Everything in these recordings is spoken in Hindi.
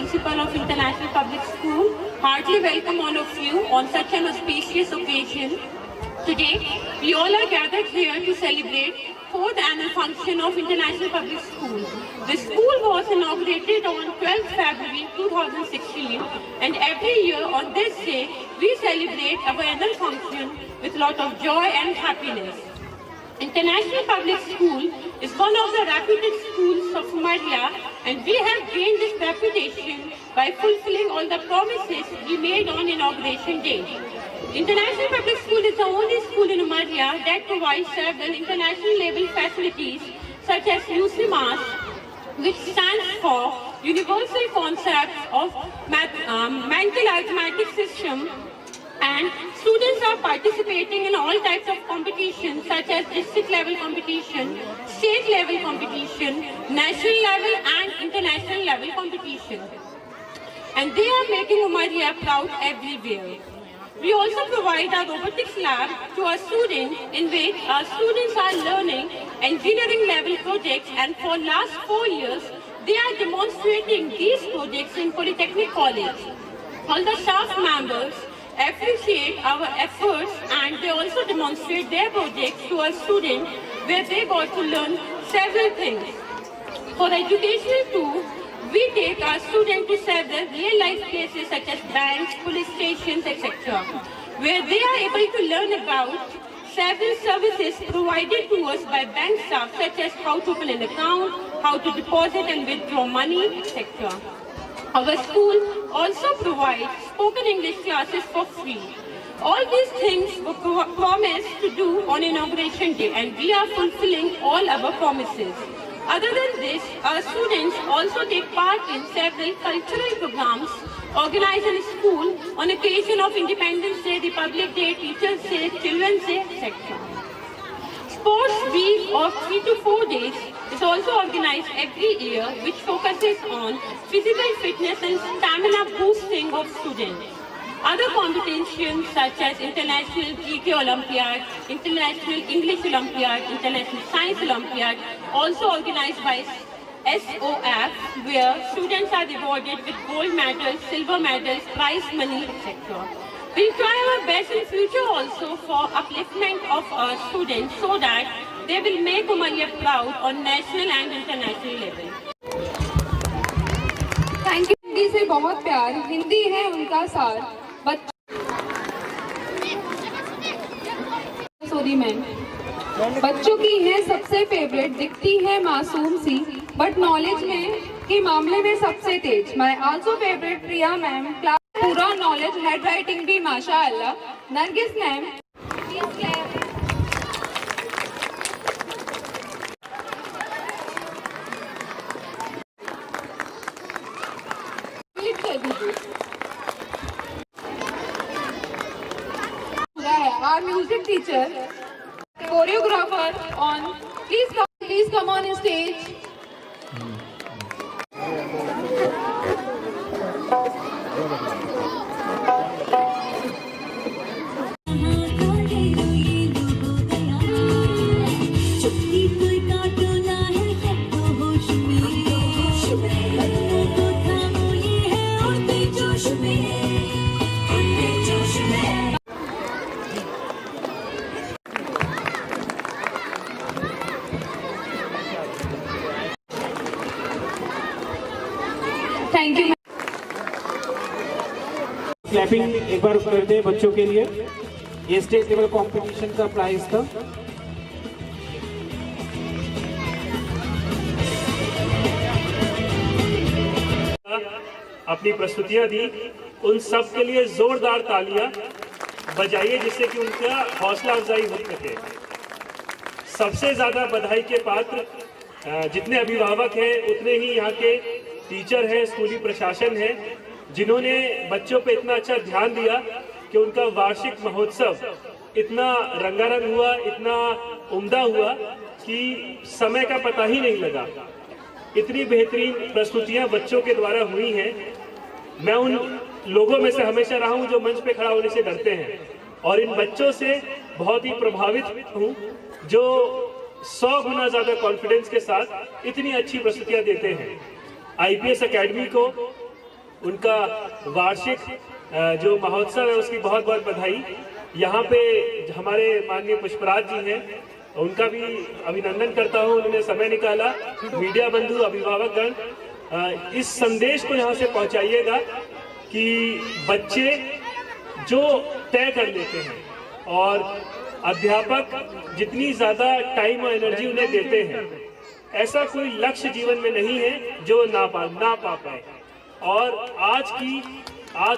Principal of International Public School, heartily welcome all of you on such an auspicious occasion. Today, we all are gathered here to celebrate 4th annual function of International Public School. The school was inaugurated on 12th February 2016, and every year on this day, we celebrate our annual function with a lot of joy and happiness. International Public School is one of the reputed schools of Umaria, and we have gained this reputation by fulfilling all the promises we made on Inauguration Day. International Public School is the only school in Umaria that provides several international level facilities such as UCMAS, which stands for Universal Concepts of Mental Arithmetic System, and students are participating in all types of competitions such as district level competition, state level competition, national level and international level competition. And they are making Umaria proud everywhere. We also provide a robotics lab to our students in which our students are learning engineering level projects, and for last 4 years they are demonstrating these projects in Polytechnic College. All the staff members appreciate our efforts, and they also demonstrate their projects to our students where they got to learn several things. For educational too, we take our students to several real-life places such as banks, police stations, etc., where they are able to learn about several services provided to us by bank staff such as how to open an account, how to deposit and withdraw money, etc. Our school also provides spoken English classes for free. All these things were promised to do on Inauguration Day, and we are fulfilling all our promises. Other than this, our students also take part in several cultural programs organized in school on occasion of Independence Day, Republic Day, Teachers' Day, Children's Day, etc. Sports Week of 3 to 4 days is also organized every year, which focuses on physical fitness and stamina boosting of students. Other competitions such as International GK Olympiad, International English Olympiad, International Science Olympiad, also organized by SOF, where students are rewarded with gold medals, silver medals, prize money, etc. We'll try our best in future also for upliftment of our students so that they will make Umaria proud on national and international level. Thank you. Hindi से बहुत प्यार, हिंदी है उनका सार। बच्चों की है सबसे फेवरेट, दिखती है मासूम सी, बट नॉलेज में के मामले में सबसे तेज। My also favourite Priya ma'am, class पूरा नॉलेज, हेड राइटिंग भी माशाअल्लाह। Nargis ma'am, our music teacher, choreographer on, please come on stage. जोश में क्लैपिंग एक बार कर दें बच्चों के लिए। ये स्टेट लेवल कंपटीशन का प्राइज था। अपनी प्रस्तुतियां दी, उन सब के लिए जोरदार तालियां बजाइए जिससे कि उनका हौसला अफजाई हो सके। सबसे ज्यादा बधाई के पात्र जितने अभिभावक हैं उतने ही यहाँ के टीचर हैं, स्कूली प्रशासन है, जिन्होंने बच्चों पे इतना अच्छा ध्यान दिया कि उनका वार्षिक महोत्सव इतना रंगारंग हुआ, इतना उम्दा हुआ कि समय का पता ही नहीं लगा। इतनी बेहतरीन प्रस्तुतियां बच्चों के द्वारा हुई हैं। मैं उन लोगों में से हमेशा रहा हूं जो मंच पे खड़ा होने से डरते हैं, और इन बच्चों से बहुत ही प्रभावित हूं जो 100 गुना ज्यादा कॉन्फिडेंस के साथ इतनी अच्छी प्रस्तुतियां देते हैं। IPS एकेडमी को उनका वार्षिक जो महोत्सव है उसकी बहुत बहुत बधाई। यहाँ पे हमारे माननीय पुष्पराज जी हैं, उनका भी अभिनंदन करता हूँ, उन्होंने समय निकाला। मीडिया बंधु, अभिभावकगण, इस संदेश को यहाँ से पहुँचाइएगा कि बच्चे जो तय कर लेते हैं और अध्यापक जितनी ज़्यादा टाइम और एनर्जी उन्हें देते हैं, ऐसा कोई लक्ष्य जीवन में नहीं है जो ना पा पाए। और आज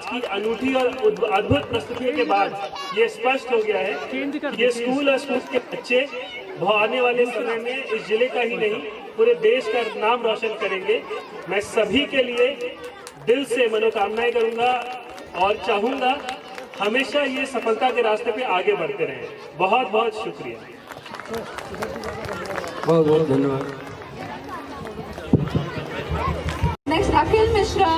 की अनूठी और अद्भुत प्रस्तुतियों के बाद ये स्पष्ट हो गया है कि ये स्कूल और स्कूल के बच्चे आने वाले समय में इस जिले का ही नहीं पूरे देश का नाम रोशन करेंगे। मैं सभी के लिए दिल से मनोकामनाएं करूंगा और चाहूंगा हमेशा ये सफलता के रास्ते पे आगे बढ़ते रहें। बहुत बहुत शुक्रिया। बहुत बहुत धन्यवाद। नेक्स्ट अखिल मिश्रा।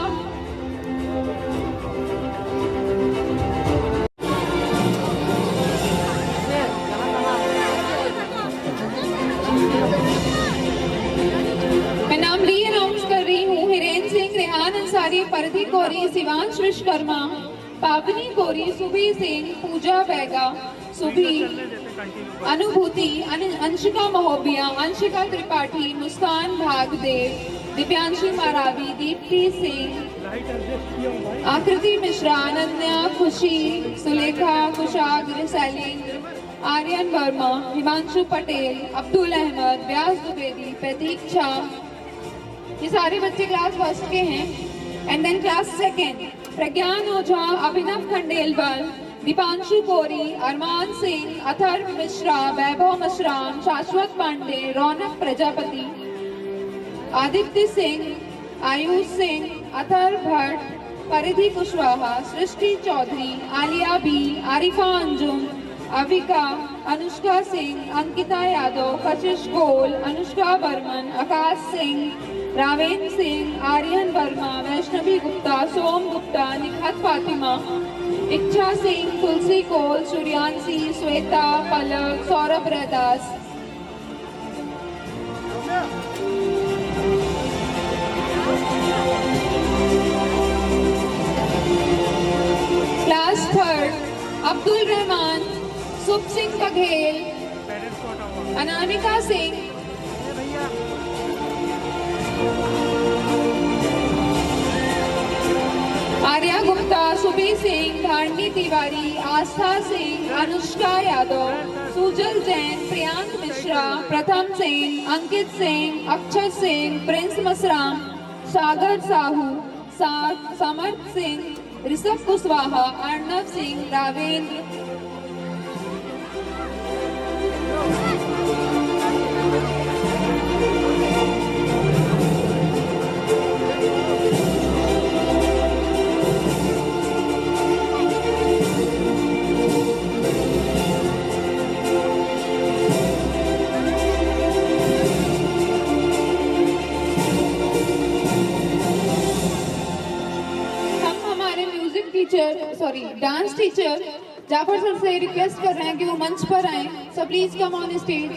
मैं नाम री-अनाउंस कर रही हूँ। हिरेन सिंह, रेहान अंसारी, परदी कोरी, शिवांश विश्वकर्मा, पावनी कोरी, सुभी सिंह, पूजा बैगा, सुभी, अनुभूति, अंशिका महोबिया, अंशिका त्रिपाठी, मुस्कान भागदेव, दिव्यांशी मारावी, दीप्ति सिंह, आकृति मिश्रा, अनन्या, खुशी, सुलेखा, कुशाग्र, शैलेंद्र, आर्यन वर्मा, हिमांशु पटेल, अब्दुल अहमद, व्यास द्विवेदी, प्रतीक्षा। ये सारे बच्चे क्लास फर्स्ट के हैं। And then class second, Pragyan Ojha, अभिनव खंडेलवाल, दीपांशु कोरी, अरमान सिंह, अथर्व मिश्रा, वैभव मशराम, शाश्वत पांडे, रौनक प्रजापति, आदित्य सिंह, आयुष सिंह, अथर्व भट्ट, परिधि कुशवाहा, सृष्टि चौधरी, आलिया बी, आरिफा अंजुम, अविका, अनुष्का सिंह, अंकिता यादव, कशिश गोल, अनुष्का बर्मन, आकाश सिंह, रावेंद्र सिंह, आर्यन वर्मा, वैष्णवी गुप्ता, सोम गुप्ता, निखत फातिमा, इच्छा सिंह, तुलसी कोल, सूर्यांशी, श्वेता, पलक, सौरभ रैदास। क्लास थर्ड, अब्दुल रहमान, सुख सिंह बघेल, अनामिका सिंह, आर्या गुप्ता, सुबी सिंह, धारणी तिवारी, आस्था Singh, Anushka Yadav, Sujal Jain, Priyank Mishra, Pratham Singh, Ankit Singh, Akshay Singh, Prince Masram, Sagar Sahu, Samarth Singh, Rishabh Kushwaha, Arnav Singh, Ravendra. Dance teacher Jafar sir से रिक्वेस्ट कर रहे हैं कि वो मंच पर आए। So please come on stage.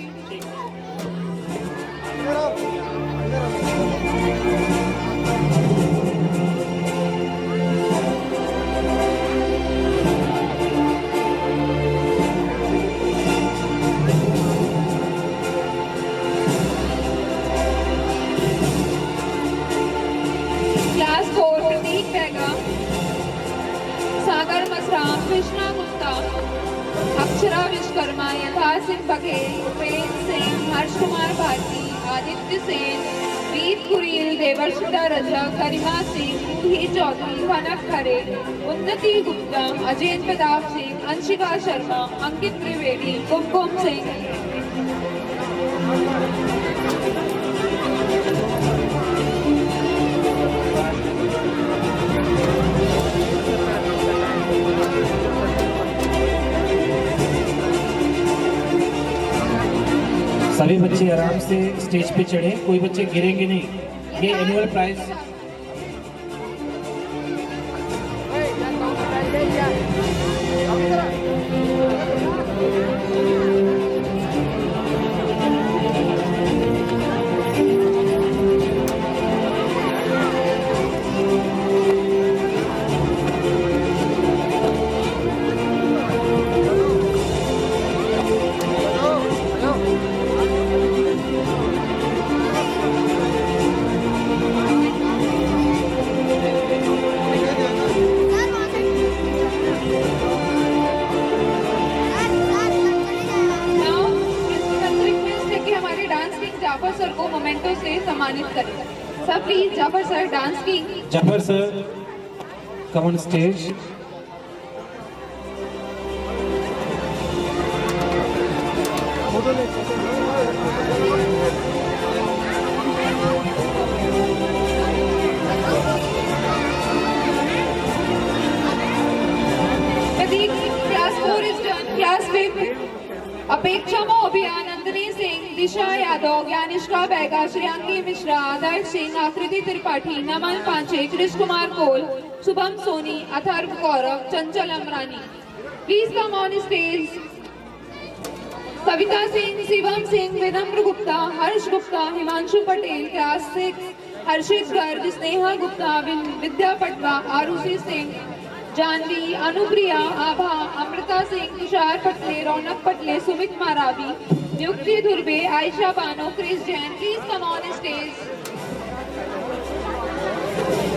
Class 4 Prateek Baiga, Mishra, Krishna Gupta, Akshara Vishwakarma, Yatha Singh Baghel, Upendra Singh, Harsh Kumar Bharti, Aditya Sen, वीर कुरील, देवर्षिता रजक, गरिमा सिंह, रूही चौधरी, कनक खरे, उन्नति गुप्ता, अजय प्रताप सिंह, अंशिका शर्मा, अंकित त्रिवेदी, कुमकुम सिंह। सभी बच्चे आराम से स्टेज पे चढ़े, कोई बच्चे गिरेंगे नहीं। ये एनुअल प्राइज जाफर सर को मोमेंटो से सम्मानित करें। Sir please Jafar sir dance king. Jafar sir come on stage. Class 4 is done. Class 5 Apeksha मोबिया, Nandini Singh, दिशा यादव, ज्ञानिष्का बैगा, श्रेयांगी मिश्रा, आदर्श सिंह, आकृति त्रिपाठी, नमन पांचे, कृष कुमार कोल, Shubham Soni, Atharv Gaurav, Chanchal Amrani. Please come on stage. Kavita Singh, Shivam Singh, Vinamra Gupta, Harsh Gupta, Himanshu Patel, class 6, Harshit Garg, Sneha Gupta, Vidya Patwa, Aarushi Singh, Janvi, Anupriya, Abha, Amrita Singh, Tushar Patle, Raunak Patle, Sumit Maravi, Niyukti Durbe, Ayesha Bano, Kris Jain. Please come on stage.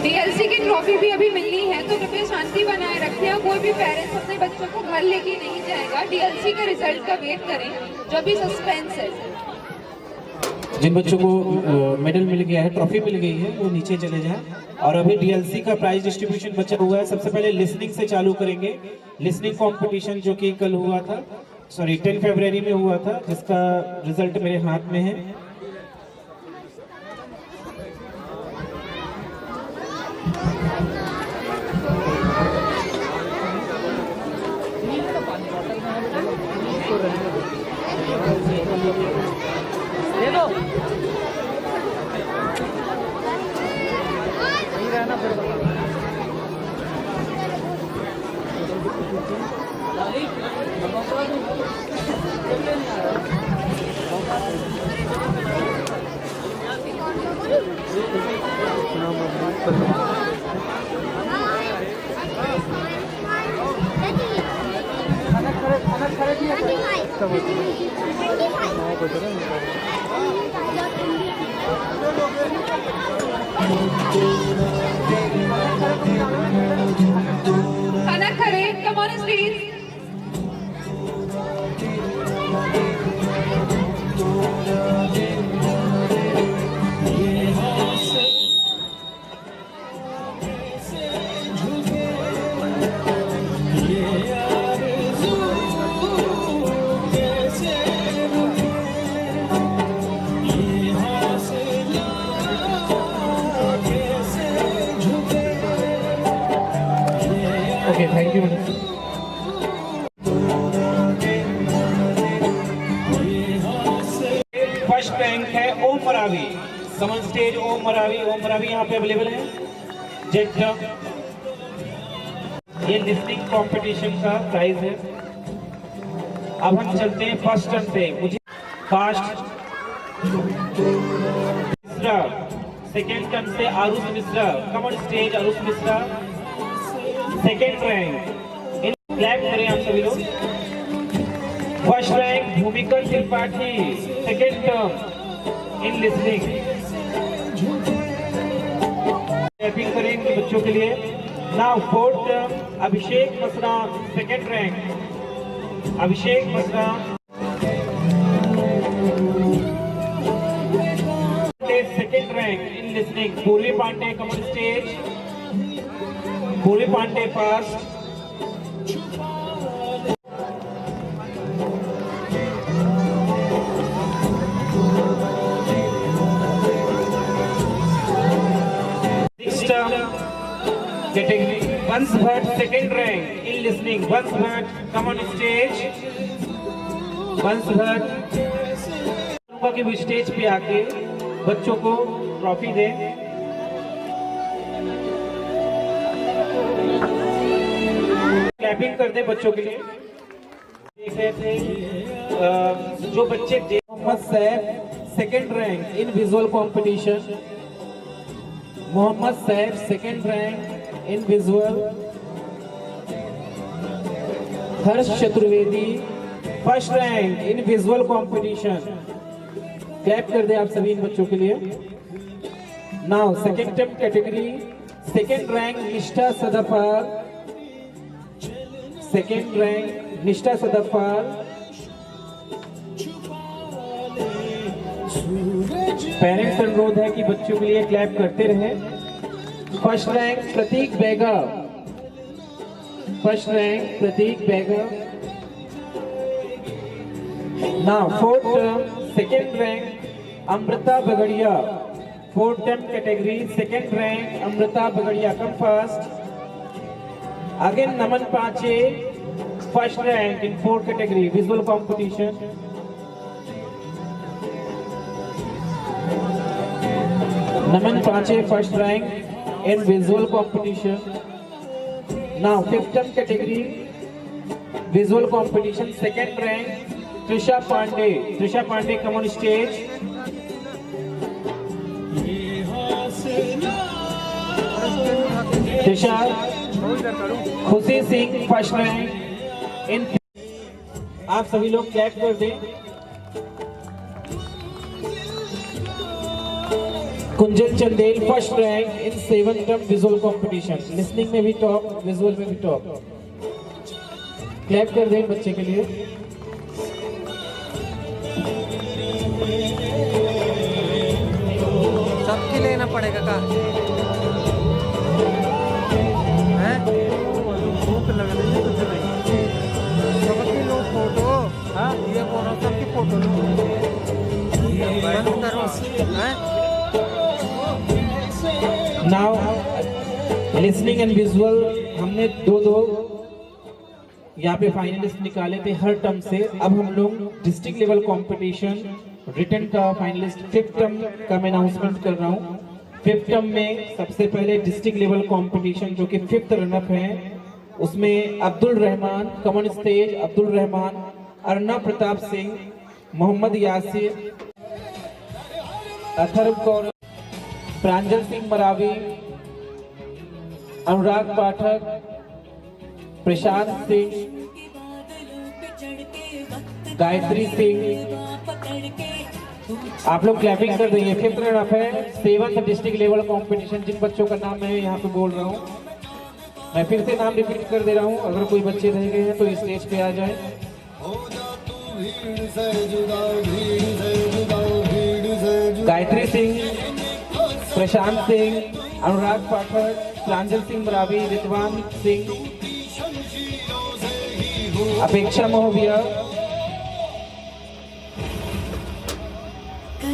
DLC की ट्रॉफी भी अभी मिलनी है, तो कृपया शांति बनाए रखें। कोई भी पेरेंट्स अपने बच्चों को घर लेके नहीं जाएगा। डीएलसी के रिजल्ट का वेट करें, जो भी सस्पेंस है। जिन बच्चों को मेडल मिल गया है, ट्रॉफी मिल गई है, वो नीचे चले जाएं। और अभी डीएलसी का प्राइज डिस्ट्रीब्यूशन बचा हुआ है। सबसे पहले लिसनिंग से चालू करेंगे। लिसनिंग कंपटीशन जो कि कल हुआ था, 10 फरवरी में हुआ था, जिसका रिजल्ट मेरे हाथ में है। खाना खरे, come on please. Okay, thank you. First rank है ओम मरावी। कमन स्टेज ओम मरावी। ओम मरावी यहाँ पे अवेलेबल है। जेट ये लिसनिंग कंपटीशन का प्राइज है। अब हम चलते हैं फर्स्ट टर्न पे। मुझे फास्ट मिश्रा, सेकेंड टर्न से Aarush Mishra. Come on stage Aarush Mishra, second rank. इन क्लैप करें आप सभी लोग। First rank Bhumika Tripathi, second term in listening. Clapping करें इनके बच्चों के लिए। Now fourth term, Abhishek Masran, second rank. Abhishek Masran. Second rank in listening. Purvi Pandey, come on stage. Purvi Pandey first. Category Vansh Bhatt, second rank in listening. Vansh Bhatt, come on stage. Vansh Bhatt कि वो स्टेज पे आके बच्चों को ट्रॉफी दें। क्लैपिंग कर दें बच्चों के लिए। जो बच्चे Mohammad Saif, second rank in visual competition. Mohammad Saif, second rank in visual. Harsh Chaturvedi, first rank in visual competition. Clap कर दे आप सभी इन बच्चों के लिए। Now second term category, second rank Nishtha Sadafar, second rank Nishtha सदाफार। Parents से अनुरोध है कि बच्चों के लिए क्लैप करते रहें। First rank Prateek Baiga, first rank Prateek Baiga. Now fourth term, second rank Amrita Bagadia, fourth term category, second rank Amrita Bagadia, come first. Again Naman Panche, first rank in fourth category visual competition. Naman Panche, first rank in visual competition. Now fifth term category visual competition, second rank Trisha Pandey, Trisha Pandey come on stage. Trisha. Khushi Singh, first rank इन। आप सभी लोग क्लैप कर दें। Kunjal Chandel, first rank in seven term visual competition. Listening में भी टॉप, विजुअल में भी टॉप। क्लैप कर दें बच्चे के लिए। सबके लेना पड़ेगा का है? भूख लग रही है कुछ नहीं। सबके लो फोटो। हाँ ये बोलो सबकी फोटो लो। बंद करो हैं? नाउ लिसनिंग एंड विजुअल हमने दो यहाँ पे फाइनलिस्ट निकाले थे हर टर्म से। अब हम लोग डिस्ट्रिक्ट लेवल कंपटीशन रिटर्न का फाइनलिस्ट फिफ्थ टर्म का मैं अनाउंसमेंट कर रहा हूँ। फिफ्थ टर्म में सबसे पहले डिस्ट्रिक्ट लेवल कंपटीशन जो कि फिफ्थ रनअप है, उसमें Abdul Rahman, come on stage Abdul Rahman, Arnab Pratap Singh, Mohammad Yasir, Atharv Kaur, Pranjal Singh Maravi, Anurag Pathak, Prashant Singh, Gayatri Singh. आप लोग क्लैपिंग कर देंगे। फिफ्थ रनअप है सेवंथ डिस्ट्रिक्ट लेवल कंपटीशन। जिन बच्चों का नाम मैं यहाँ पे बोल रहा हूँ, मैं फिर से नाम रिपीट कर दे रहा हूँ। अगर कोई बच्चे रह गए हैं तो स्टेज पे आ जाए। गायत्री सिंह, प्रशांत सिंह, अनुराग पाठक, प्रांजल सिंह मरावी, रितवान सिंह, अपेक्षा महोबिया।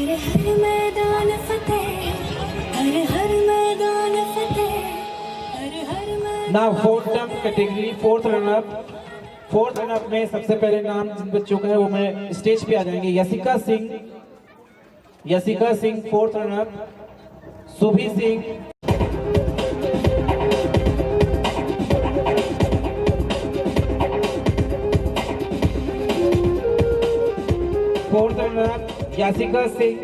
हर मैदान फतेह, हर मैदान फतेह, हर मैदान। Now fourth term category, fourth run up. Fourth run up में सबसे पहले नाम जिन बच्चों का है वो मैं स्टेज पे आ जाएंगे। Yashika Singh, Yashika Singh fourth runup. Subhi Singh, fourth runup Yasika Singh,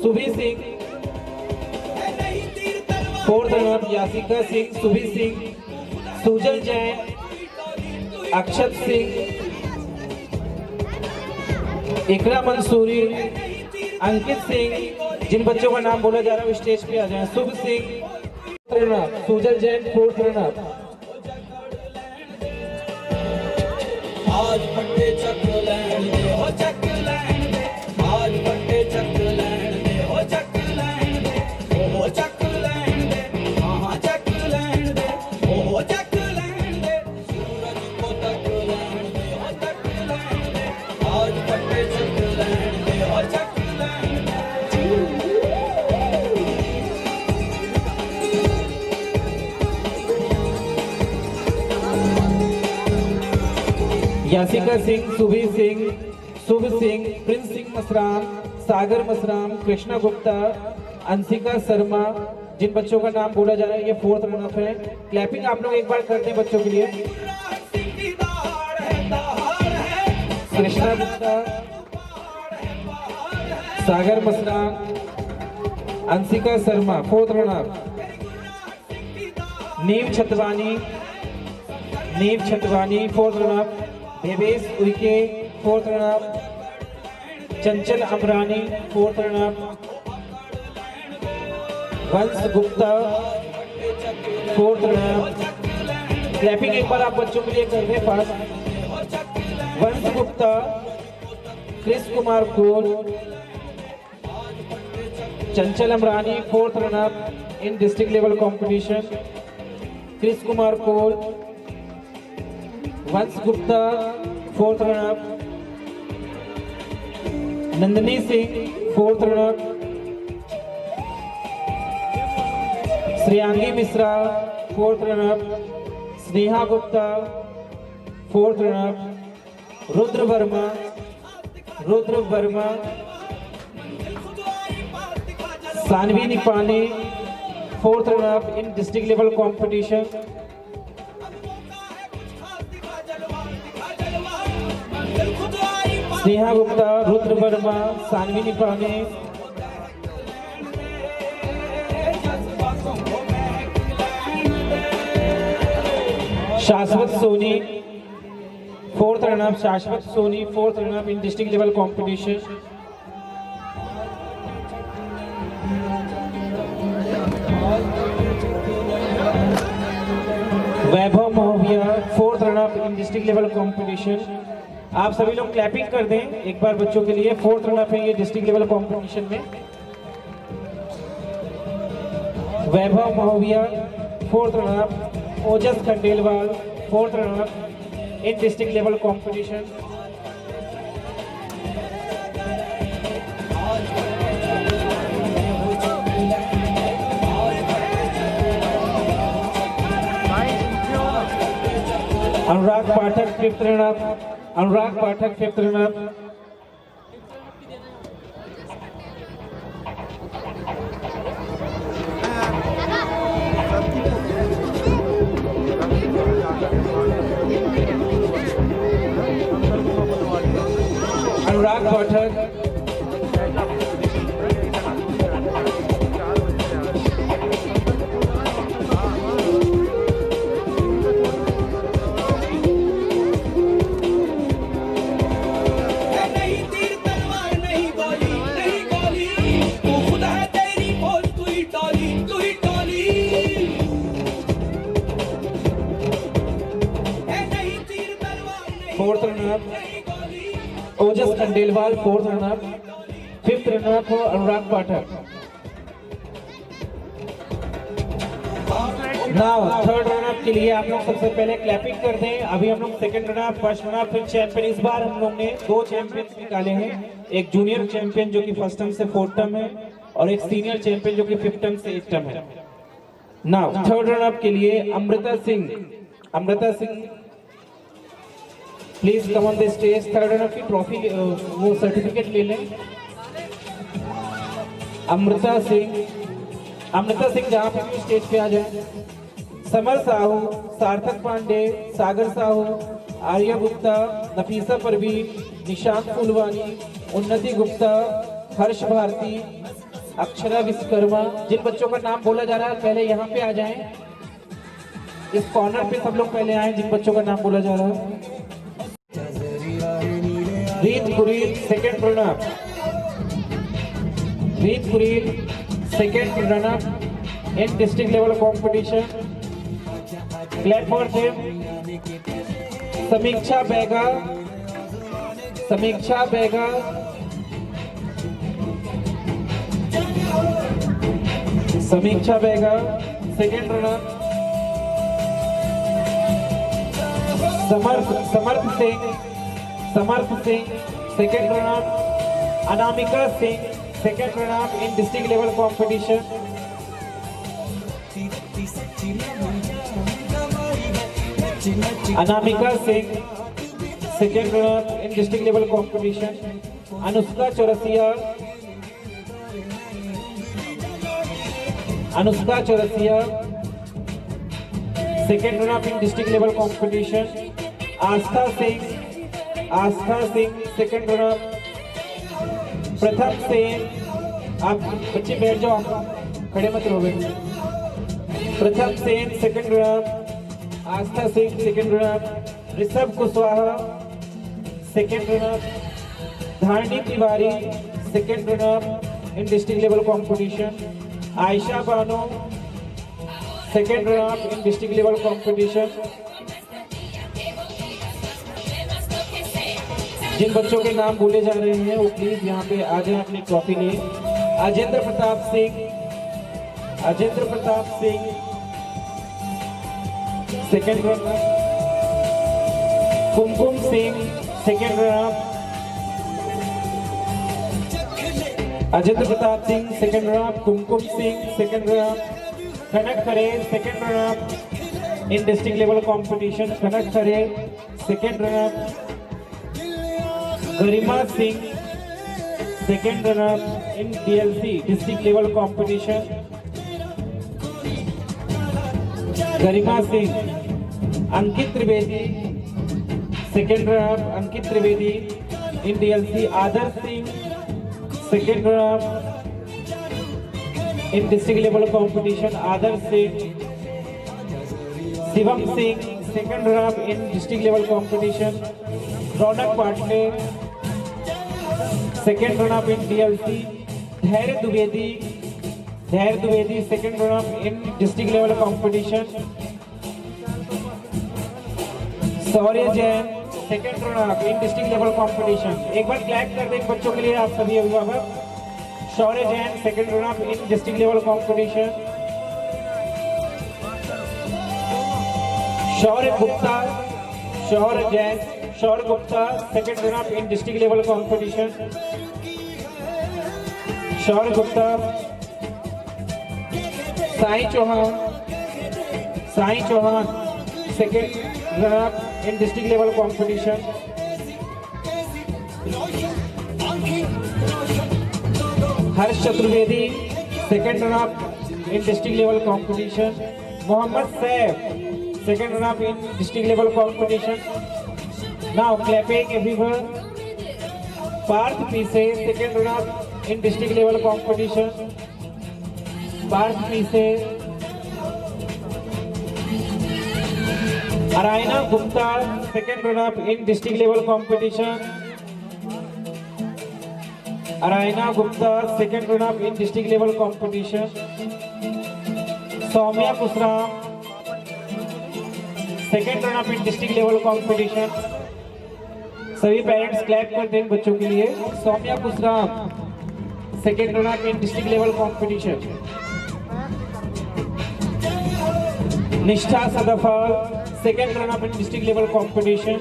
Subhi Singh. Fourth runup Yasika Singh, Subhi Singh, Sujal Jain, Akshat Singh, Iqra Mansoori, Ankit Singh. जिन बच्चों का नाम बोला जा रहा है वो स्टेज पे आ जाए। Shubh Singh runner, Sujal Jain 4th runner. आज फटे चक्र लैंड दे हो चक्र लैंड दे, आज फटे चक्र लैंड दे हो चक्र लैंड दे, ओ चक्र लैंड दे, हाँ चक्र लैंड दे, ओ चक्र लैंड दे, सूरज को चक्र लैंड दे हो चक्र लैंड दे, आज फटे चक्र लैंड दे हो चक्र लैंड दे। यासिका सिंह, सुभी सिंह, शुभ सिंह, प्रिंस सिंह मसराम, सागर मसराम, कृष्णा गुप्ता, अंशिका शर्मा, जिन बच्चों का नाम बोला जा रहा है ये 4th रनर है। क्लैपिंग आप लोग एक बार करते हैं बच्चों के लिए। कृष्णा गुप्ता, सागर मसराम, अंशिका शर्मा 4th रनर। नीम Chhatwani 4th runner. Devesh Uikey 4th runner. चंचल अमरानी 4th रनर। वंश गुप्ता 4th रनर। क्लैपिंग एक बार आप बच्चों के लिए कर रहे फास्ट। वंश Gupta, Krishna Kumar Kol, Chanchal Amrani 4th runner in district level competition. Krishna Kumar Kol, Vansh Gupta 4th runner. Nandini Singh 4th runner. Shreyangi Mishra 4th runner. Sneha Gupta 4th runner. Rudra Verma, Sanvi Nipane 4th runner in district level competition. Sneha Gupta, Rudra Verma, Sanvi Nipane. Shashwat Soni 4th runner. Shashwat Soni 4th runner in district level competition. Vaibhav Mahobia 4th runner in district level competition. आप सभी लोग क्लैपिंग कर दें एक बार बच्चों के लिए। 4th रनर है ये डिस्ट्रिक्ट लेवल कंपटीशन में। Vaibhav Mahobia 4th runner. Ojas Khandelwal 4th runner in district level competition. Anurag Pathak 5th runner. Anurag Pathak 5th runner. Anurag Pathak Ojas Khandelwal 4th runner. 5th runner for Anurag Pathak. Now 3rd runner के लिए आप लोग सबसे पहले क्लैपिंग कर दें। अभी हम लोग 2nd रनर, 1st रनर, फिर चैंपियन। इस बार हम लोग ने 2 चैंपियंस निकाले हैं। एक जूनियर चैंपियन जो कि 1st टर्म से 4th टर्म है और एक सीनियर चैंपियन जो कि 5th टर्म से 8th टर्म है। नाउ 3rd रनर के लिए Amrita Singh please come on the stage. 3rd runner की ट्रॉफी वो सर्टिफिकेट ले लें। अमृता सिंह जहाँ पे भी स्टेज पे आ जाए। समर साहू, सार्थक पांडे, सागर साहू, आर्या गुप्ता, नफीसा परवीन, निशांत फुलवानी, उन्नति गुप्ता, हर्ष भारती, अक्षरा विश्वकर्मा। जिन बच्चों का नाम बोला जा रहा है पहले यहाँ पे आ जाएं। इस कॉर्नर पे सब लोग पहले आए जिन बच्चों का नाम बोला जा रहा है। रीत कुरील 2nd रनर। रीत Kureel 2nd runner in district level competition. Clap for them. Samiksha Bega. Samiksha Bega. Samiksha Bega, second runner. Samarth Singh, second runner. Anamika Singh, second runner in district level competition. Anamika Singh, second runner in district level competition. Anushka Chaurasia, second runner in district level competition. Astha Singh, second runner. प्रथम सेन, आप बच्चे बैठ जाओ, आप खड़े मत रहो बेटे। Pratham Sen second runner, Aastha Singh second runner, Rishabh Kushwaha second runner, Dharani Tiwari second runner in district level competition, Ayesha Bano second runner in district level competition. जिन बच्चों के नाम बोले जा रहे हैं वो प्लीज यहाँ पे आ जाए अपनी ट्रॉफी ले। Ajendra Pratap Singh second runner, Kumkum Singh second runner, Ajendra Pratap Singh second runner, Kumkum Singh second runner, Kanak Khare second runner in district level competition, Kanak Khare second runner, Garima Singh second runner in DLC district level competition, Garima Singh, Ankit Trivedi second runner, Ankit Trivedi in DLC, Adarsh Singh second runner in district level competition, Adarsh Singh, Shivam Singh second runner in district level competition, Raunak Patle second runner in DLC, Dhairya Dwivedi second runner in district level competition, Shaurya Jain second runner in district level competition. एक बार क्लैप कर दें बच्चों के लिए आप सभी अभिभावक। Shaurya Jain second runner in district level competition, Shaurya Gupta second runner in district level competition, Shaurya Gupta, Sai Chauhan second runner in district level competition, Harsh Chaturvedi second runner in district level competition, Mohammad Saif second runner in district level competition. Now clapping everyone. Parth Pise second runner in district level competition. Parth Pise. Araina Gupta second runner in district level competition. Araina Gupta second runner in district level competition. Soumya Kusram second runner in district level competition. सभी पेरेंट्स क्लैप कर दें बच्चों के लिए। Saumya Kushram second runner in district level competition, Nishtha Sadafal second runner in district level competition,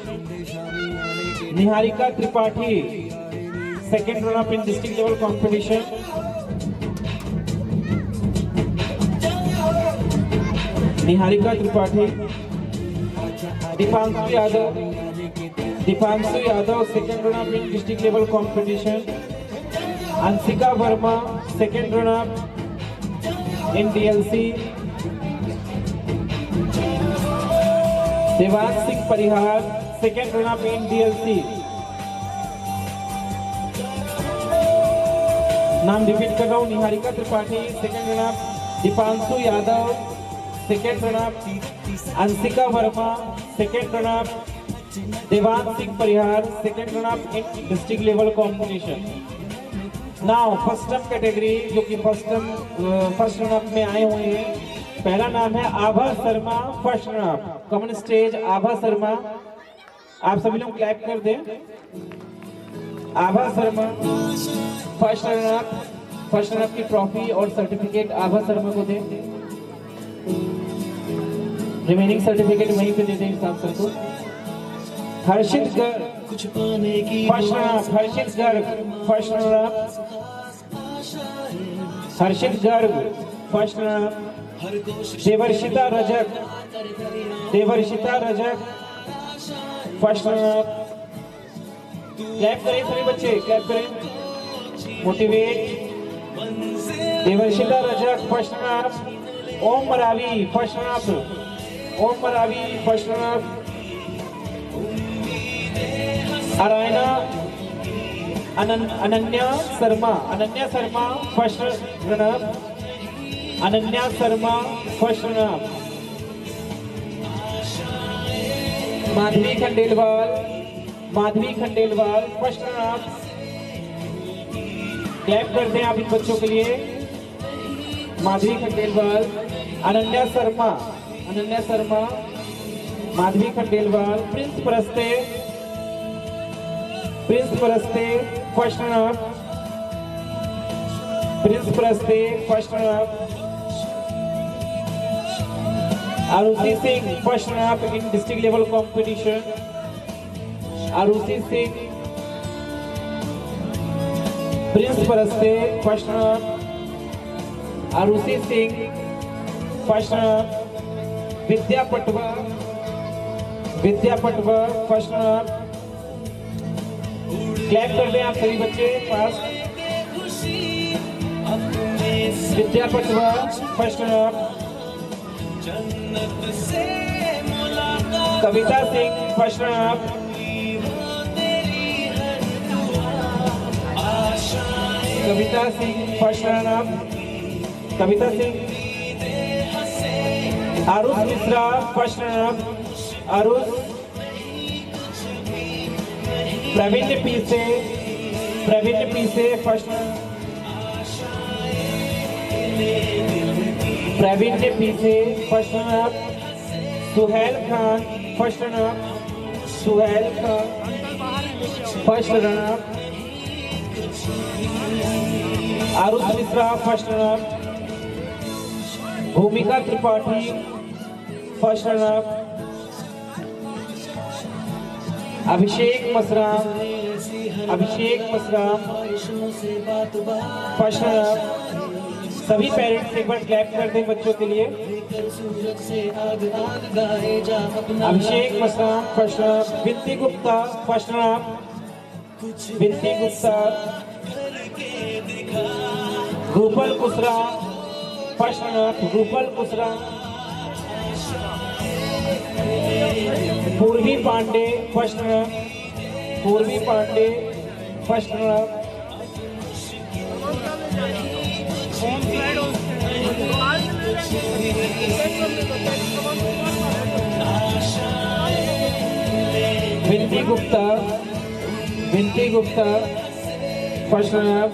Niharika Tripathi second runner in district level competition, Niharika Tripathi, Deepanshu Yadav second runner in district level competition, Anshika Verma second runner in DLC, Devansh Singh Parihar second runner in DLC. नाम रिपीट कर रहा हूँ, Niharika Tripathi second runner, Deepanshu Yadav second runner, Anshika Verma second runner, Devansh Singh Parihar second runner in district level competition. Now first term category जो कि फर्स्ट रनअप में आए हुए हैं। पहला नाम है Abha Sharma, first runner up. Common stage Abha Sharma, आप सभी लोग क्लैप कर दें। आभा शर्मा फर्स्ट रनअप की ट्रॉफी और सर्टिफिकेट आभा शर्मा को दें। रिमेनिंग सर्टिफिकेट वहीं पे दे दें हिसाब सर को। Harshit Garg first runner up, Harshit Garg first runner up, Harshit Garg first runner up. Devarshita Rajak, Devarshita Rajak first runner up. Clap करें सभी बच्चे, क्लैप करें, motivate. Devarshita Rajak first runner up. Om Maravi first runner up, Om Maravi first runner up. Arayna Ananya Sharma, Ananya Sharma first runner up, Ananya Sharma first runner up. Madhavi Khandelwal, Madhavi Khandelwal first runner up. Clap करते हैं आप इन बच्चों के लिए। Madhavi Khandelwal, Ananya Sharma, Ananya Sharma, Madhavi Khandelwal. Prince Paraste, Prince Paraste first runner up, Prince Paraste first runner up. Aarushi Singh first runner up in district level competition. Aarushi Singh, Prince Paraste first runner up. Aarushi Singh first runner up. Vidya Patwa, Vidya Patwa first runner up. Clap कर दें आप सभी बच्चे पास। Vidya Patwa first runner up. Kavita Singh first runner up. Kavita Singh first runner up, Kavita Singh. Aarush Mishra first runner up, Aarush. Praveen Pise, Praveen Pise first run up, Praveen Pise first runner up. Suhel Khan first runner up, Suhel Khan first runner up. Aarush Mishra first runner up. Bhumika Tripathi first runner up. Abhishek Masram, Abhishek Masram first runner up. सभी पेरेंट्स एक बार क्लैप कर दें बच्चों के लिए। Abhishek Masram first runner up. Vinti Gupta first runner up, Vinti Gupta. Rupal Kusra first runner up, Rupal Kusra. Purvi Pandey first runner up, Purvi Pandey first runner up. Vinti Gupta, Vinti Gupta first runner up.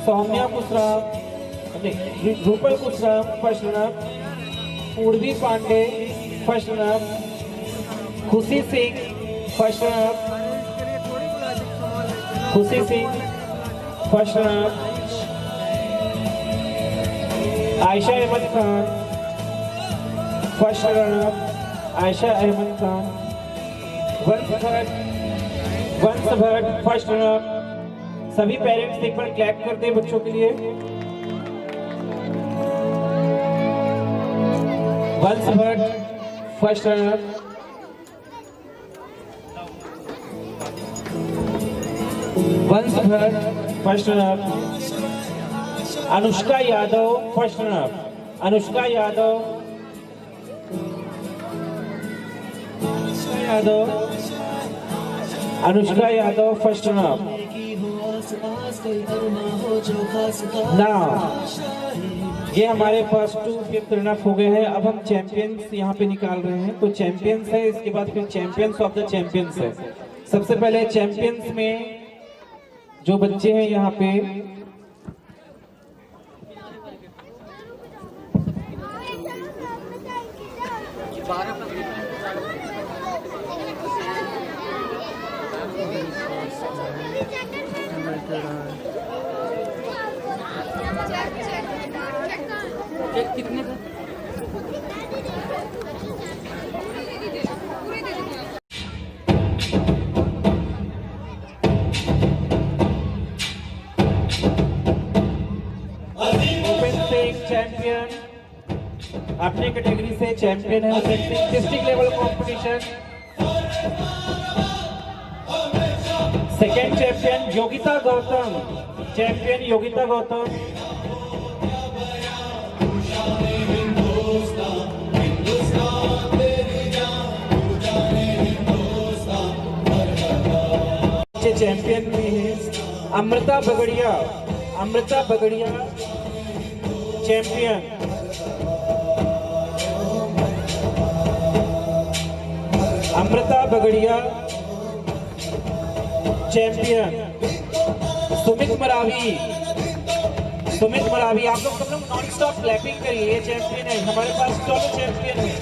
Saumya Kusra, Rupal Kusra first runner up. Purvi Pandey first runner up. Khushi Singh first runner up, Khushi Singh first runner up. Ayesha Ahmad Khan first runner up, Ayesha Ahmad Khan. Vansh Bhatt first runner up. सभी पेरेंट्स एक बार क्लैप करते हैं बच्चों के लिए। वंश Bhatt first runner up. Vansh Bhatt first runner up. Anushka Yadav first runner up, Anushka Yadav, Anushka Yadav first runner up. Now ये हमारे फर्स्ट टू फिफ्थ रनअप हो गए हैं। अब हम चैंपियंस यहाँ पे निकाल रहे हैं। तो चैंपियंस है, इसके बाद फिर चैंपियंस ऑफ द चैंपियंस है। सबसे पहले चैंपियंस में जो बच्चे हैं यहाँ पे कितने चैंपियन अपने कैटेगरी से चैंपियन है district level competition. Second champion Yogita Gautam, champion Yogita Gautam. Champion में है अमृता बगड़िया, अमृता बगड़िया चैंपियन। अमृता बगड़िया चैंपियन। सुमित मरावी, सुमित मरावी। आप लोग सब लोग नॉन स्टॉप क्लैपिंग करिए, ये चैंपियन है हमारे पास, दोनों चैंपियन है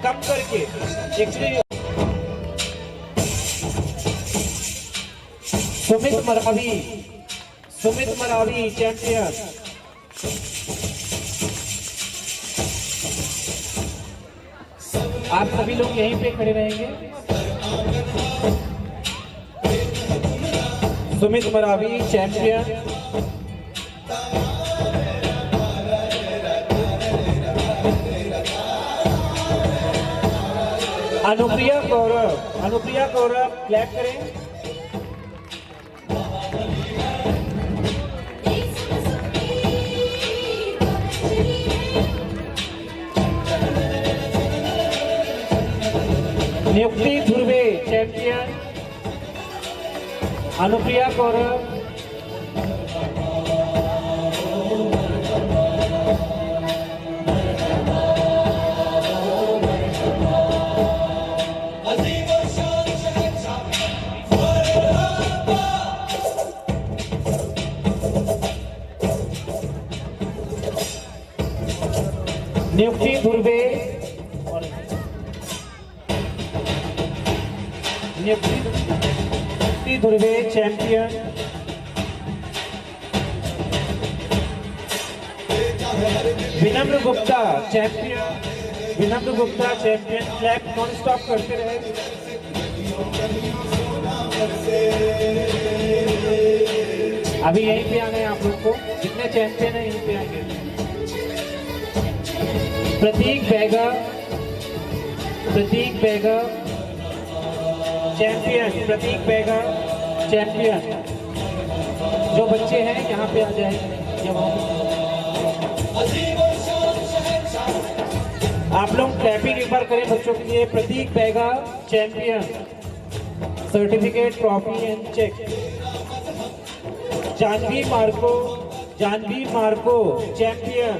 कम करके एक्चुअली। सुमित मरावी, सुमित मरावी चैंपियन। आप सभी लोग यहीं पे खड़े रहेंगे। सुमित मरावी चैंपियन। अनुप्रिया गौरव, अनुप्रिया गौरव क्लैप करें। नियुक्ति धुर्वे चैंपियन। अनुप्रिया गौरव। नियुक्ति धुर्वे, नियुक्ति धुर्वे चैंपियन। विनम्र गुप्ता चैंपियन, विनम्र Gupta champion. Clap non stop करते रहे। अभी यहीं पे आना है आप लोग को, जितने चैंपियन है यहीं पे आएंगे। प्रतीक बैगा, प्रतीक बैगा चैंपियन। प्रतीक बैगा चैंपियन। जो बच्चे हैं यहाँ पे आ जाए। आप लोग क्लैपिंग एक बार करें बच्चों के लिए। Prateek Baiga champion. Certificate, trophy and cheque. Janvi Marko, Janvi Marko champion.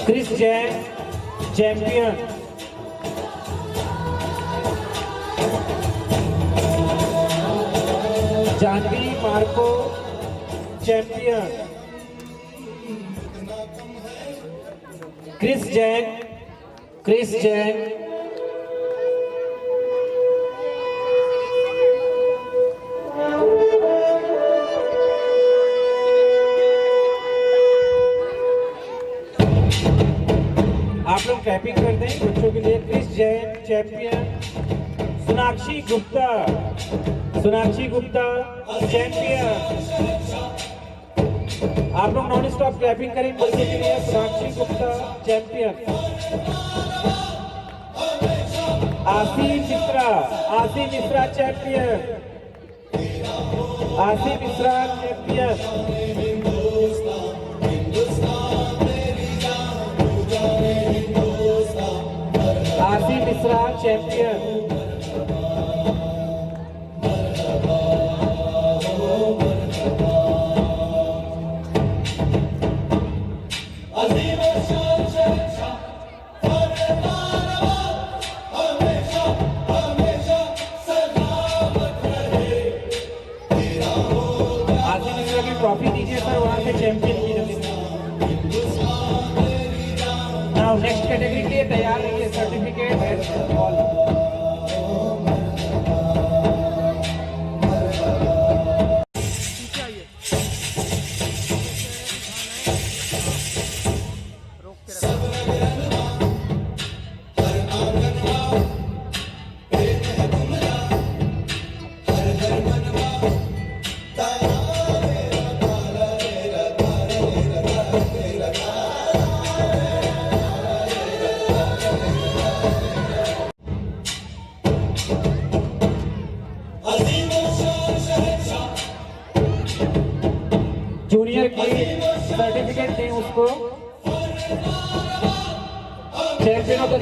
Chris Jain champion. Janvi Marko champion. Chris Jain, Chris Jain. आप लोग क्लैपिंग कर दें बच्चों के लिए। Chris Jain champion. Sonakshi Gupta, Sonakshi Gupta champion. आप लोग नॉन स्टॉप क्लैपिंग करें बच्चों के लिए। सोनाक्षी गुप्ता चैंपियन। आशी मिश्रा, आशी Mishra champion. Aashi Mishra champion. Aashi Mishra champion.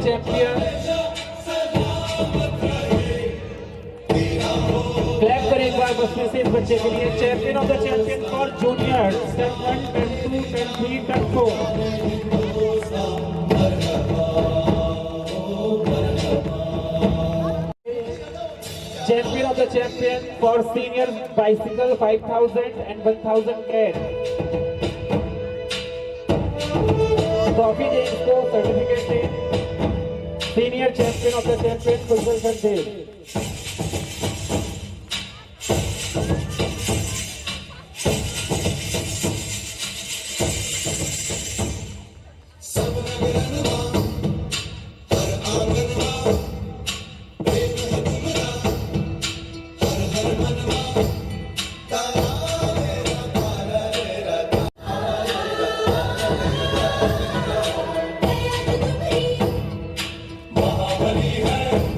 Champion. Clap करें एक बार बस में से इस बच्चे के लिए। Champion of the champion for junior turn 1, turn 2, turn 3, turn 4। Champion of the champion for senior bicycle 5000 and 1000 air। Trophy दे इसको, सर्टिफिकेट दे। Senior champion of the champion Kushal Dev. महाबली है